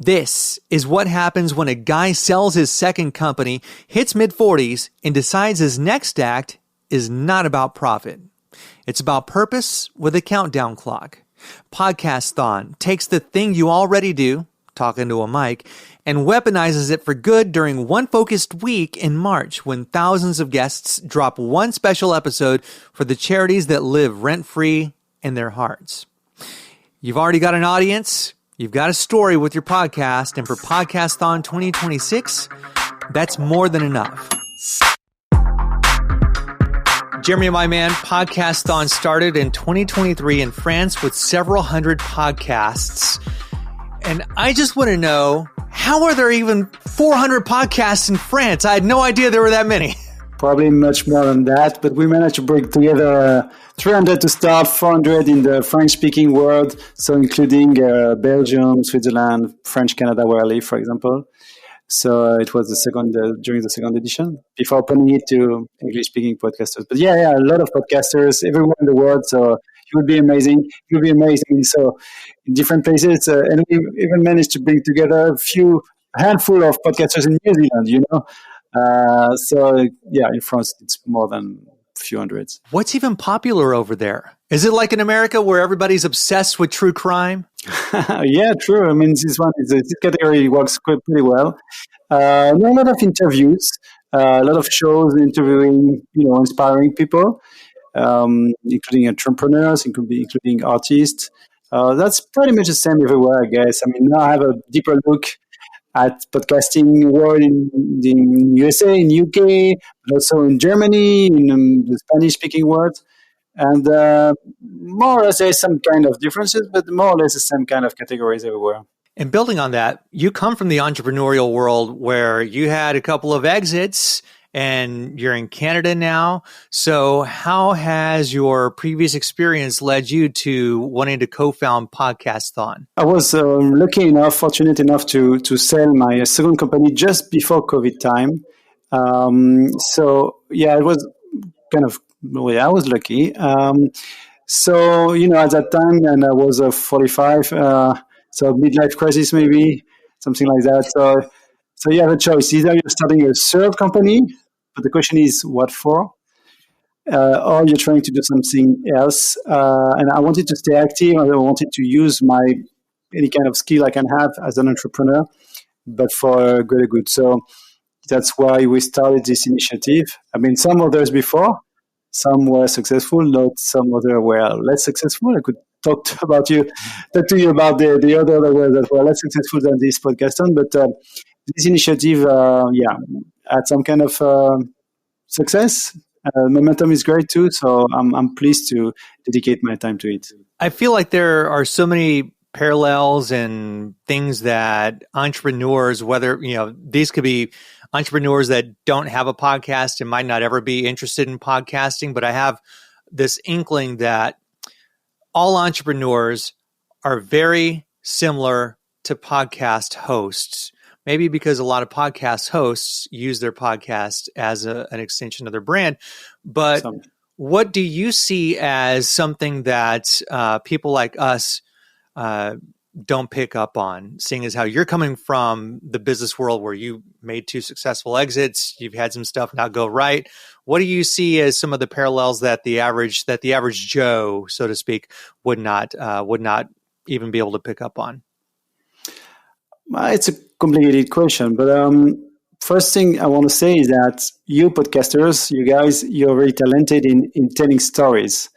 This is what happens when a guy sells his second company, hits mid-40s, and decides his next act is not about profit. It's about purpose with a countdown clock. Podcasthon takes the thing you already do, talking to a mic, and weaponizes it for good during one focused week in March when thousands of guests drop one special episode for the charities that live rent-free in their hearts. You've already got an audience, you've got a story with your podcast, and for Podcasthon 2026, that's more than enough. Jeremy, my man, Podcasthon started in 2023 in France with several hundred podcasts. And I just want to know, how are there even 400 podcasts in France? I had no idea there were that many. Probably much more than that, but we managed to bring together 300 to start, 400 in the French-speaking world, so including Belgium, Switzerland, French Canada, where I live, for example. So it was during the second edition, before opening it to English-speaking podcasters. But yeah, a lot of podcasters everywhere in the world, so it would be amazing. It would be amazing. So in different places, and we even managed to bring together a handful of podcasters in New Zealand, So yeah, in France, it's more than a few hundreds. What's even popular over there? Is it like in America where everybody's obsessed with true crime? Yeah, true. I mean, this category works pretty well. A lot of interviews, a lot of shows interviewing, inspiring people, including entrepreneurs, including artists. That's pretty much the same everywhere, I guess. I mean, now I have a deeper look at podcasting world in the USA, in UK, but also in Germany, in the Spanish-speaking world. And more or less there's some kind of differences, but more or less the same kind of categories everywhere. And building on that, you come from the entrepreneurial world where you had a couple of exits and you're in Canada now. So how has your previous experience led you to wanting to co-found Podcasthon? I was fortunate enough to sell my second company just before COVID time. So yeah, it was kind of, I was lucky. So, at that time, and I was 45, so midlife crisis maybe, something like that. So you have a choice. Either you're starting a third company, but the question is what for? Or you're trying to do something else. And I wanted to stay active. I wanted to use any kind of skill I can have as an entrepreneur, but for greater good. So that's why we started this initiative. I mean, some others before. Some were successful, not some other were less successful. I could talk to you about the other that were less successful than this Podcasthon. But this initiative, had some kind of success. Momentum is great too, so I'm pleased to dedicate my time to it. I feel like there are so many parallels and things that entrepreneurs, whether, these could be entrepreneurs that don't have a podcast and might not ever be interested in podcasting, but I have this inkling that all entrepreneurs are very similar to podcast hosts. Maybe because a lot of podcast hosts use their podcast as an extension of their brand. But what do you see as something that people like us don't pick up on, seeing as how you're coming from the business world where you made 2 successful exits, you've had some stuff not go right. What do you see as some of the parallels that the average Joe, so to speak, would not even be able to pick up on? It's a complicated question, but first thing I want to say is that you podcasters, you guys, you're very talented in telling stories.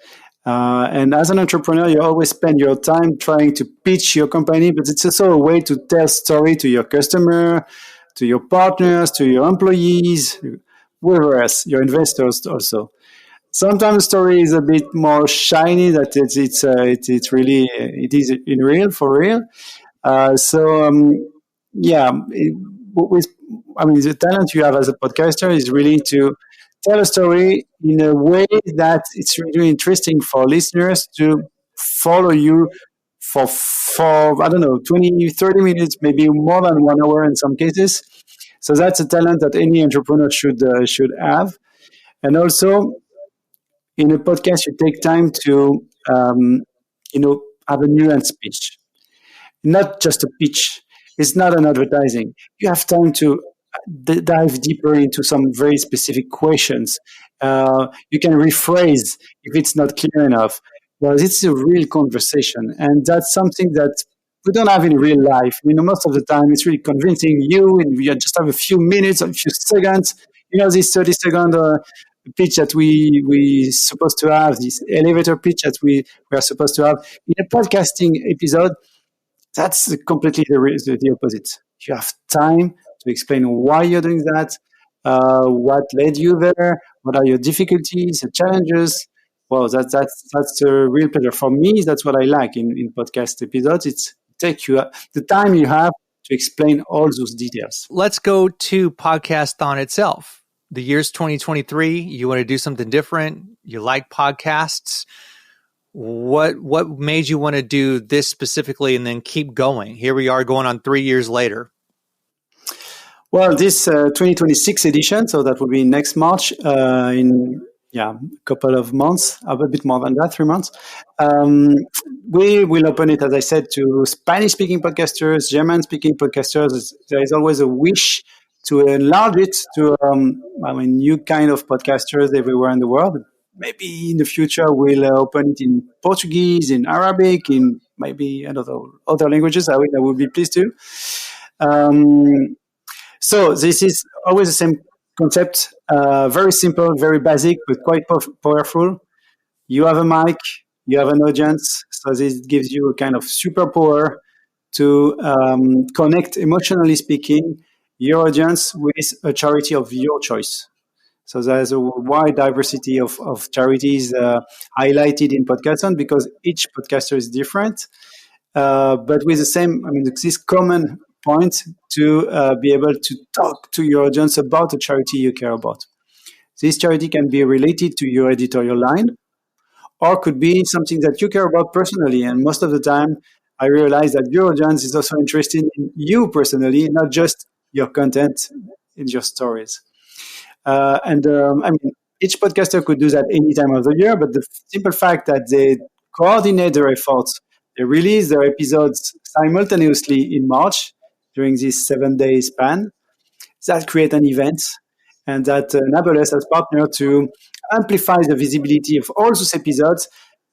And as an entrepreneur, you always spend your time trying to pitch your company, but it's also a way to tell story to your customer, to your partners, to your employees, whoever else, your investors also. Sometimes the story is a bit more shiny, that it's really in real, for real. The talent you have as a podcaster is really to tell a story in a way that it's really interesting for listeners to follow you for 20, 30 minutes, maybe more than 1 hour in some cases. So that's a talent that any entrepreneur should have. And also, in a podcast, you take time to, have a nuanced speech. Not just a pitch. It's not an advertising. You have time to dive deeper into some very specific questions. You can rephrase if it's not clear enough. Well, it's a real conversation, and that's something that we don't have in real life. Most of the time it's really convincing you, and we just have a few minutes, a few seconds. This 30-second pitch that we supposed to have, this elevator pitch that we are supposed to have in a podcasting episode. That's completely the opposite. You have time to explain why you're doing that, what led you there, what are your difficulties, the challenges. Well, that's a real pleasure for me. That's what I like in podcast episodes. It's take you the time you have to explain all those details. Let's go to Podcasthon itself. The year's 2023. You want to do something different. You like podcasts. What made you want to do this specifically and then keep going? Here we are going on 3 years later. Well, this 2026 edition, so that will be next March, in a couple of months, a bit more than that, 3 months. We will open it, as I said, to Spanish-speaking podcasters, German-speaking podcasters. There is always a wish to enlarge it to new kind of podcasters everywhere in the world. Maybe in the future we'll open it in Portuguese, in Arabic, in maybe other languages. I would be pleased to. So this is always the same concept. Very simple, very basic, but quite powerful. You have a mic, you have an audience, so this gives you a kind of superpower to connect, emotionally speaking, your audience with a charity of your choice. So there's a wide diversity of charities highlighted in Podcasthon because each podcaster is different, but with the same, this common point to be able to talk to your audience about a charity you care about. This charity can be related to your editorial line or could be something that you care about personally. And most of the time, I realize that your audience is also interested in you personally, not just your content in your stories. Each podcaster could do that any time of the year, but the simple fact that they coordinate their efforts, they release their episodes simultaneously in March during this 7-day span, that create an event and that enable us as partner to amplify the visibility of all those episodes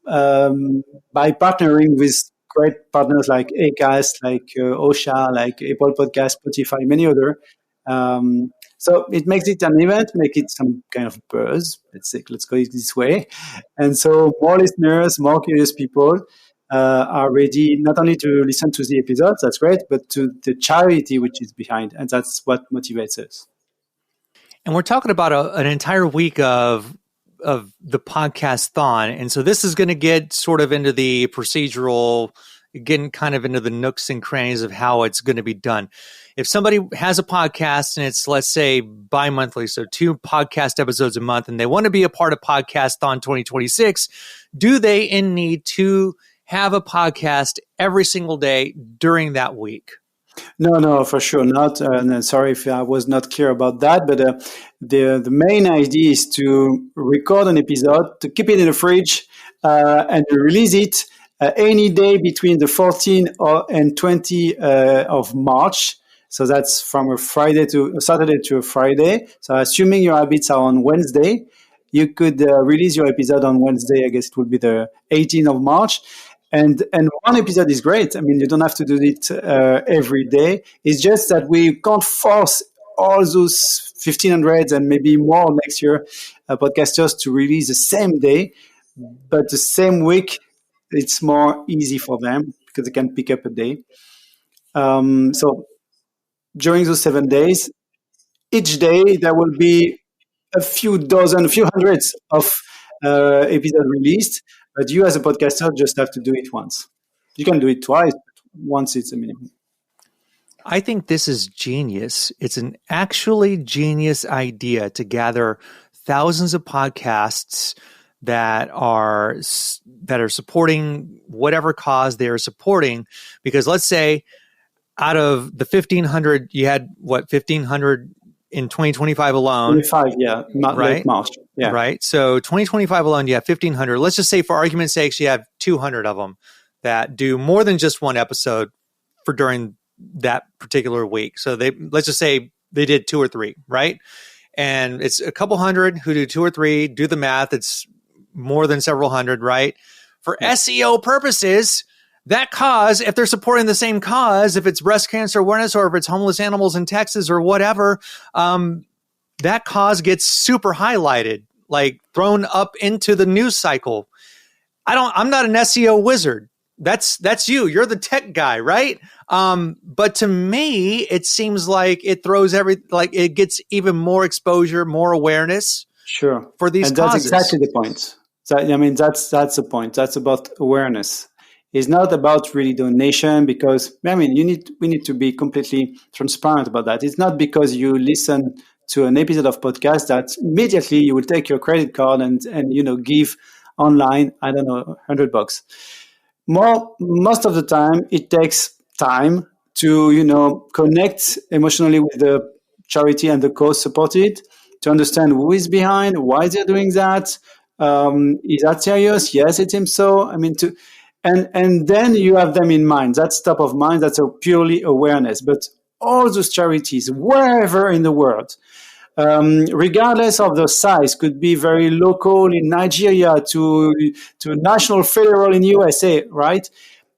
by partnering with great partners like Acast, like OSHA, like Apple Podcasts, Spotify, many other. So it makes it an event, make it some kind of buzz, let's go it this way. And so more listeners, more curious people are ready not only to listen to the episodes, that's great, but to the charity which is behind. And that's what motivates us. And we're talking about an entire week of the Podcasthon. And so this is going to get sort of into the procedural, getting kind of into the nooks and crannies of how it's going to be done. If somebody has a podcast and it's, let's say, bi-monthly, so 2 podcast episodes a month, and they want to be a part of Podcasthon 2026, do they need to have a podcast every single day during that week? No, for sure not. Sorry if I was not clear about that, but the main idea is to record an episode, to keep it in the fridge, and release it any day between the 14th and 20th of March. So that's from a Saturday to a Friday. So assuming your habits are on Wednesday, you could release your episode on Wednesday. I guess it would be the 18th of March. And one episode is great. You don't have to do it every day. It's just that we can't force all those 1,500 and maybe more next year podcasters to release the same day, but the same week. It's more easy for them because they can pick up a day. So during those 7 days, each day there will be a few hundreds of episodes released. But you as a podcaster just have to do it once. You can do it twice, but once it's a minimum. I think this is genius. It's an actually genius idea to gather thousands of podcasts that are supporting whatever cause they are supporting. Because let's say out of the 1,500, you had 1,500 in 2025 alone. 25, yeah, right? March, yeah. Right. So 2025 alone, you have 1,500. Let's just say, for argument's sake, you have 200 of them that do more than just one episode for during that particular week. So let's just say they did 2 or 3, right? And it's a couple hundred who do 2 or 3, do the math. It's more than several hundred, right? For SEO purposes, that cause, if they're supporting the same cause, if it's breast cancer awareness or if it's homeless animals in Texas or whatever, that cause gets super highlighted, like thrown up into the news cycle. I'm not an SEO wizard. That's you. You're the tech guy, right? But to me, it seems like it throws it gets even more exposure, more awareness. Sure. For these and that's causes. Exactly the point. That's the point. That's about awareness. It's not about really donation, because we need to be completely transparent about that. It's not because you listen to an episode of podcast that immediately you will take your credit card and give online, I don't know, $100. Most of the time, it takes time to connect emotionally with the charity and the cause supported, to understand who is behind, why they're doing that. Is that serious? Yes, it seems so. And then you have them in mind. That's top of mind. That's a purely awareness. But all those charities, wherever in the world, regardless of the size, could be very local in Nigeria to national federal in USA, right?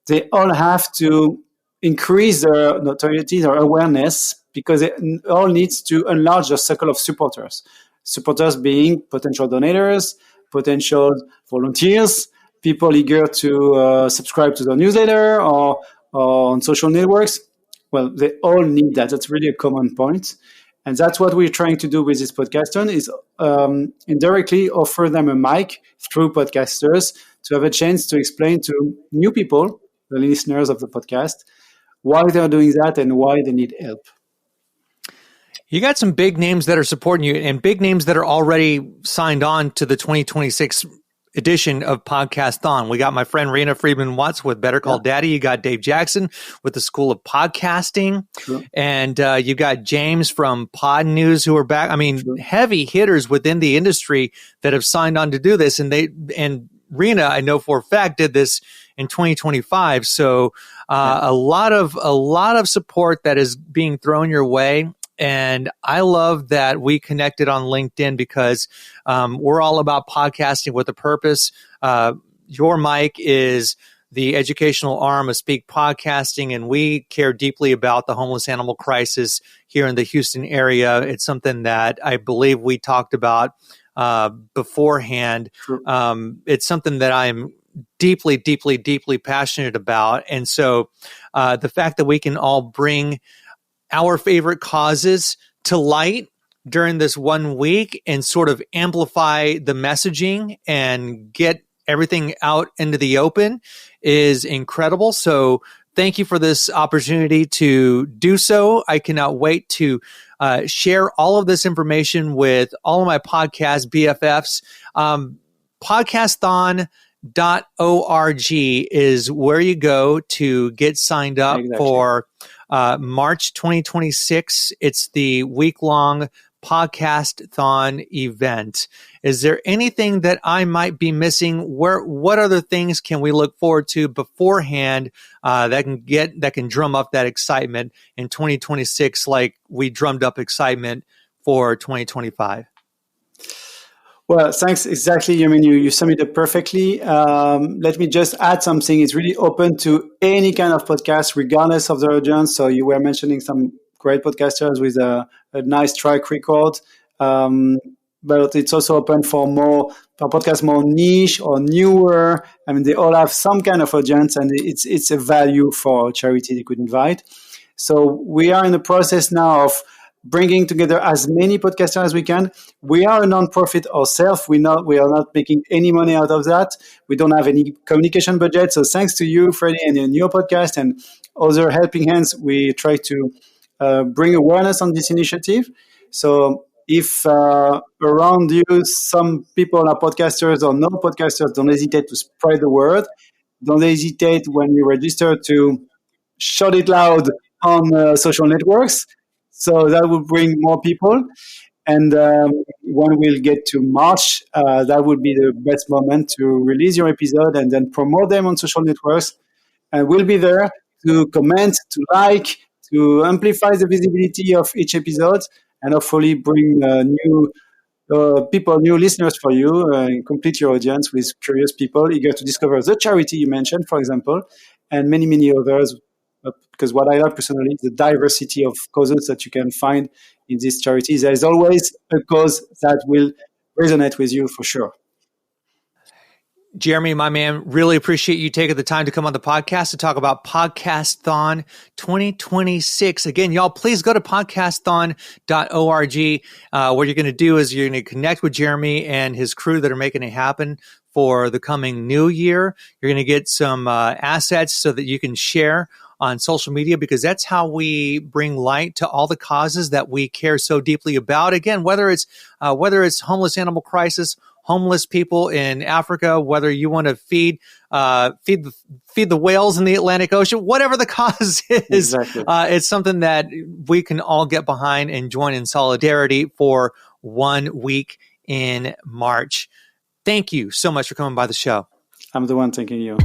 They all have to increase their notoriety or awareness, because it all needs to enlarge the circle of supporters. Supporters being potential donors, potential volunteers, people eager to subscribe to the newsletter or on social networks. Well, they all need that. That's really a common point. And that's what we're trying to do with this Podcasthon, is indirectly offer them a mic through podcasters to have a chance to explain to new people, the listeners of the podcast, why they're doing that and why they need help. You got some big names that are supporting you, and big names that are already signed on to the 2026 edition of Podcasthon. We got my friend Rena Friedman-Watts with Better Call Daddy. You got Dave Jackson with the School of Podcasting. True. And you got James from Pod News who are back. True. Heavy hitters within the industry that have signed on to do this. And Rena, I know for a fact, did this in 2025. So a lot of support that is being thrown your way. And I love that we connected on LinkedIn, because we're all about podcasting with a purpose. Your mic is the educational arm of Speke Podcasting, and we care deeply about the homeless animal crisis here in the Houston area. It's something that I believe we talked about beforehand. It's something that I'm deeply, deeply, deeply passionate about. And so the fact that we can all bring our favorite causes to light during this 1 week and sort of amplify the messaging and get everything out into the open is incredible. So thank you for this opportunity to do so. I cannot wait to share all of this information with all of my podcast BFFs. Podcasthon.org is where you go to get signed up for March 2026. It's the week-long Podcasthon event. Is there anything that I might be missing? What other things can we look forward to beforehand that can drum up that excitement in 2026, like we drummed up excitement for 2025? Well, thanks. Exactly. I mean, you summed it up perfectly. Let me just add something. It's really open to any kind of podcast, regardless of the audience. So you were mentioning some great podcasters with a nice track record. But it's also open for podcasts more niche or newer. I mean, they all have some kind of audience, and it's a value for charity they could invite. So we are in the process now of bringing together as many podcasters as we can. We are a non-profit ourselves. We are not making any money out of that. We don't have any communication budget. So thanks to you, Freddie, and your podcast and other helping hands, we try to bring awareness on this initiative. So if around you some people are podcasters or no podcasters, don't hesitate to spread the word. Don't hesitate when you register to shout it loud on social networks. So that will bring more people. And when we'll get to March, that would be the best moment to release your episode and then promote them on social networks. And we'll be there to comment, to like, to amplify the visibility of each episode and hopefully bring new people, new listeners for you, and complete your audience with curious people eager to discover the charity you mentioned, for example, and many, many others. Because what I love personally is the diversity of causes that you can find in these charities. There is always a cause that will resonate with you for sure. Jeremy, my man, really appreciate you taking the time to come on the podcast to talk about Podcasthon 2026. Again, y'all, please go to podcasthon.org. What you're going to do is you're going to connect with Jeremy and his crew that are making it happen for the coming new year. You're going to get some assets so that you can share on social media, because that's how we bring light to all the causes that we care so deeply about. Again, whether it's homeless animal crisis, homeless people in Africa, whether you want to feed the whales in the Atlantic Ocean, whatever the cause is, Exactly. It's something that we can all get behind and join in solidarity for 1 week in March. Thank you so much for coming by the show. I'm the one thanking you.